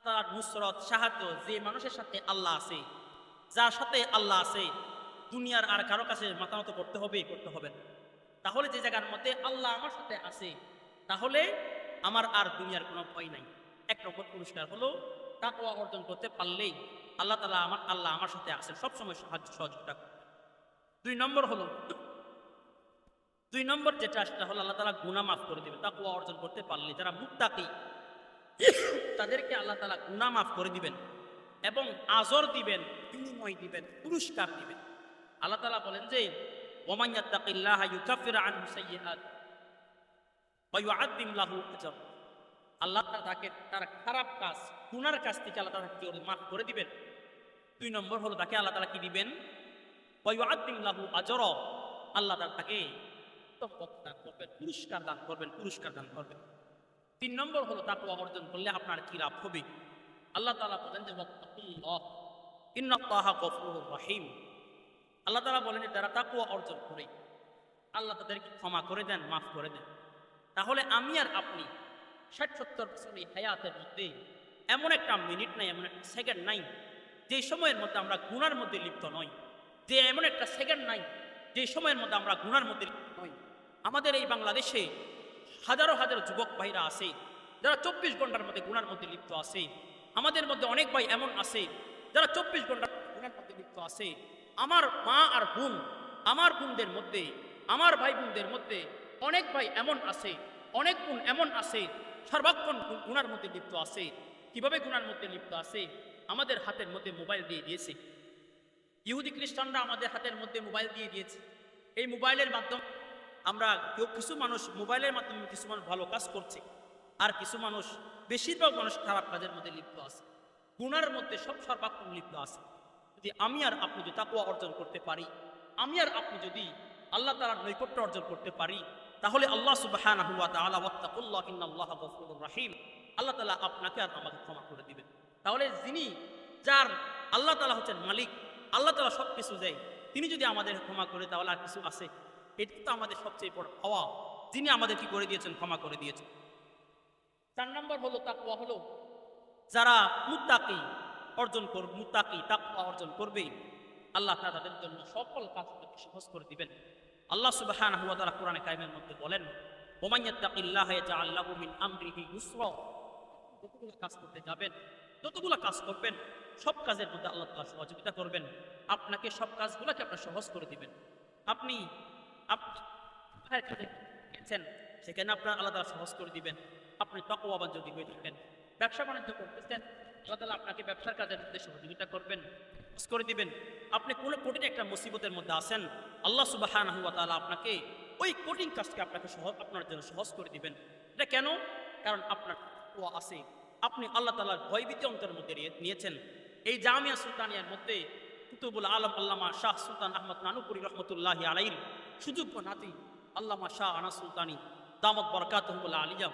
তার নুসরত সাহায্য যে মানুষের সাথে আল্লাহ আছে, যার সাথে আল্লাহ আছে, দুনিয়ার আর কারো কাছে মাথা নত করতে হবে না। তাহলে যে জায়গার মধ্যে আল্লাহ আমার সাথে আছে, তাহলে আমার আর দুনিয়ার কোনো ভয় নাই। এক নম্বর পুরস্কার হলো তাকওয়া অর্জন করতে পারলেই আল্লাহ আমার সাথে আছেন, সবসময় সাহায্য সহযোগিতা করে। দুই নম্বর যেটা সেটা হলো আল্লাহ তাআলা গুনাহ মাফ করে দিবেন তাকওয়া অর্জন করতে পারলে। যারা মুত্তাকি তাদেরকে আল্লাহ তাআলা গুনাহ মাফ করে দিবেন এবং আজর দিবেন, বিনিময় দিবেন, পুরস্কার দিবেন। আল্লাহ তাআলা বলেন যে ওমান ইয়াত্তাকিল্লাহা ইউকাফির আনহু সাইয়্যাত ওয়া ইউআযযিম লাহু আজর। আল্লাহ তাকে তার খারাপ কাজ, গুনার কাজ থেকে আল্লাহ তাকে মাফ করে দিবেন। দুই নম্বর হলো তাকে আল্লাহ তাআলা কি দিবেন? ওয়া ইউআযযিম লাহু আজর। আল্লাহ তাকে দান করবেন, পুরস্কার দান করবেন। তিন নম্বর হলো তাকওয়া অর্জন করলে আপনার কি লাভ হবে? আল্লাহ তাআলা বলেন যে ওয়াত্তাকুল্লাহ ইন্নাল্লাহা গফুরুর রহিম। আল্লাহ তাআলা বলেন যে যারা তাকওয়া অর্জন করে আল্লাহ তাদেরকে ক্ষমা করে দেন, মাফ করে দেন। তাহলে আমি আর আপনি ৬০-৭০ বছর এই হায়াতের মধ্যে এমন একটা মিনিট নাই, এমন একটা সেকেন্ড নাই যে সময়ের মধ্যে আমরা গুনার মধ্যে লিপ্ত নই, যে এমন একটা সেকেন্ড নাই যে সময়ের মধ্যে আমরা গুনার মধ্যে লিপ্ত নই। আমাদের এই বাংলাদেশে হাজারো হাজারো যুবক ভাইরা আছে যারা ২৪ ঘন্টার মধ্যে গুনার মধ্যে লিপ্ত আছে। আমাদের মধ্যে অনেক ভাই এমন আছে যারা ২৪ ঘন্টা গুনার মধ্যে লিপ্ত আছে। আমার মা আর বোন, আমার বোনদের মধ্যে, আমার ভাই বোনদের মধ্যে অনেক ভাই এমন আছে, অনেক বোন এমন আছে সর্বক্ষণ গুনার মধ্যে লিপ্ত আছে। কিভাবে গুনার মধ্যে লিপ্ত আছে? আমাদের হাতের মধ্যে মোবাইল দিয়ে দিয়েছে, ইহুদি খ্রিস্টানরা আমাদের হাতের মধ্যে মোবাইল দিয়ে দিয়েছে। এই মোবাইলের মাধ্যমে আমরা কিছু মানুষ মোবাইলের মাধ্যমে কিছু মানুষ ভালো কাজ করছে, আর কিছু মানুষ, বেশিরভাগ মানুষ খারাপ কাজের মধ্যে লিপ্ত আছে, গুনার মধ্যে সব সর্বাক্ষণ লিপ্ত আছে। যদি আমি আর আপনি যদি তাকওয়া অর্জন করতে পারি, আমি আর আপনি যদি আল্লাহ তাআলার নৈকট্য অর্জন করতে পারি, তাহলে আল্লাহ সুবহানাহু ওয়া তাআলা ওয়াত্তাকুল্লাহ ইন্নাল্লাহা গফুরুর রহিম, আল্লাহ তাআলা আপনাকে আর আমাকে ক্ষমা করে দিবেন। তাহলে যার আল্লাহ তাআলা হচ্ছেন মালিক, আল্লাহ তাআলা সব কিছু দেয়, তিনি যদি আমাদের ক্ষমা করে তাহলে আর কিছু আছে? এটি তো আমাদের সবচেয়ে বড় পাওয়া, যিনি আমাদের কি করে দিয়েছেন, ক্ষমা করে দিয়েছেন। ৪ নম্বর হলো তাকওয়া হলো যারা মুত্তাকি তাকওয়া অর্জন করবে, আল্লাহ তাআলা তাদের জন্য সকল কাজগুলোকে সহজ করে দিবেন। আল্লাহ সুবহানাহু ওয়া তাআলা কোরআনে কারিমের মধ্যে বলেন ওমান ইয়াত্তাকিল্লাহা ইয়াজআল লাহু মিন আমরিহি ইউসরা। যতগুলো কাজ করতে যাবেন, যতগুলো কাজ করবেন, সব কাজের মধ্যে আল্লাহ তাআলা সহযোগিতা করবেন, আপনাকে সব কাজগুলোকে আপনার সহজ করে দিবেন। আপনি সেখানে আপনার আল্লাহ তাআলা সহজ করে দিবেন। আপনি তাকওয়াবান যদি হয়ে থাকেন, ব্যবসা বাণিজ্য করতেছেন, আল্লাহ তাআলা আপনাকে ব্যবসার কাজের মধ্যে সহযোগিতা করবেন, সহজ করে দিবেন। আপনি কোনো কঠিন একটা মুসিবতের মধ্যে আছেন, আল্লাহ সুবহানাহু ওয়া তাআলা আপনাকে ওই কঠিন কাজকে আপনার জন্য সহজ করে দিবেন। এটা কেন? কারণ আপনার তাকওয়া আছে, আপনি আল্লাহ তাআলার ভয়ভীতি অন্তরের মধ্যে নিয়েছেন। এই জামিয়া সুলতানিয়ার মধ্যে কুতুবুল আলম আল্লামা শাহ সুলতান আহমদ নানুপুরি রহমতুল্লাহি আলাইহির সুযোগ্য নাতি আল্লামা শাহ আনাস সুলতানি দামত বরকাতুহুল আলিয়া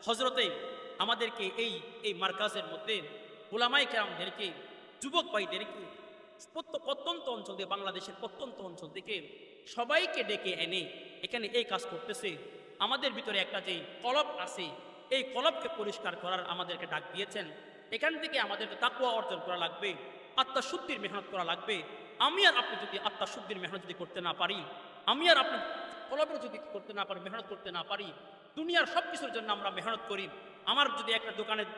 হজরতে আমাদেরকে এই মার্কাজের মধ্যে উলামায়ে কেরামদেরকে, যুবক ভাইদেরকে প্রত্যন্ত অঞ্চল থেকে, বাংলাদেশের প্রত্যন্ত অঞ্চল থেকে সবাইকে ডেকে এনে এখানে এই কাজ করতেছে। আমাদের ভিতরে একটা যে কলব আছে, এই কলবকে পরিষ্কার করার আমাদেরকে ডাক দিয়েছেন। এখান থেকে আমাদেরকে তাকওয়া অর্জন করা লাগবে, আত্মশুদ্ধির মেহনত করা লাগবে। আমি আর আপনি যদি আত্মশুদ্ধির মেহনত যদি করতে না পারি, আমি আর আপনি কলবের যদি করতে না পারি, মেহনত করতে না পারি, দুনিয়ার সব কিছুর জন্য আমরা মেহনত করি। আমার যদি একটা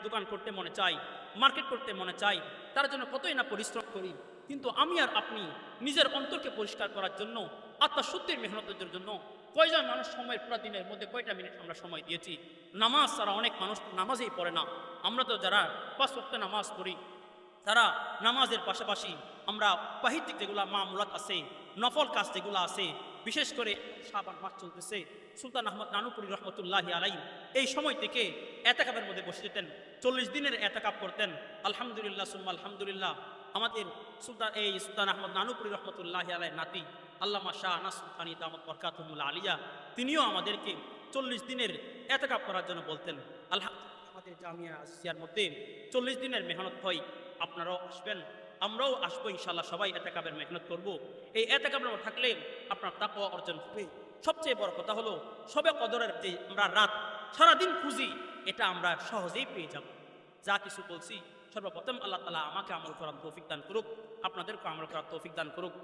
দোকান করতে মনে চাই, মার্কেট করতে মনে চাই, তার জন্য কতই না পরিশ্রম করি, কিন্তু আমি আর আপনি নিজের অন্তরকে পরিষ্কার করার জন্য, আত্মশুদ্ধির মেহনতের জন্য কয়জন মানুষ সময়ের পুরো দিনের মধ্যে কয়টা মিনিট আমরা সময় দিয়েছি? নামাজ ছাড়া অনেক মানুষ নামাজেই পড়ে না। আমরা তো যারা ৫ ওয়াক্ত নামাজ পড়ি, তারা নামাজের পাশাপাশি আমরা বাহিতিক যেগুলো মামুলাত আছে, নফল কাজ যেগুলো আছে, বিশেষ করে শাবান মাস চলতেছে, সুলতান আহমদ নানুপুরি রহমতুল্লাহি আলাইহি এই সময় থেকে এতেকাবের মধ্যে বসে যেতেন, ৪০ দিনের এতেকাব করতেন। আলহামদুলিল্লাহ সুম্মা আলহামদুলিল্লাহ, আমাদের সুলতান আহমদ নানুপুরি রহমতুল্লাহি আলাইহির নাতি আল্লামা শাহ আনাস সুলতানি দামত বরকাতুহুল আলিয়া তিনিও আমাদেরকে ৪০ দিনের এতেকাব করার জন্য বলতেন। আলহামদুলিল্লাহ, আমাদের জামিয়া আসিয়ার মধ্যে ৪০ দিনের মেহনত হয়। আপনারাও আসবেন, আমরাও আসবো ইনশাআল্লাহ, সবাই এতেকাবের মেহনত করব। এই এতেকাবের থাকলে আপনার তাকওয়া অর্জন হবে। সবচেয়ে বড় কথা হলো শবে কদরের যে আমরা রাত সারাদিন খুঁজি, এটা আমরা সহজেই পেয়ে যাব। যা কিছু বলছি সর্বপ্রথম আল্লাহ তাআলা আমাকে আমল করার তৌফিক দান করুক, আপনাদেরকে আমল করার তৌফিক দান করুক।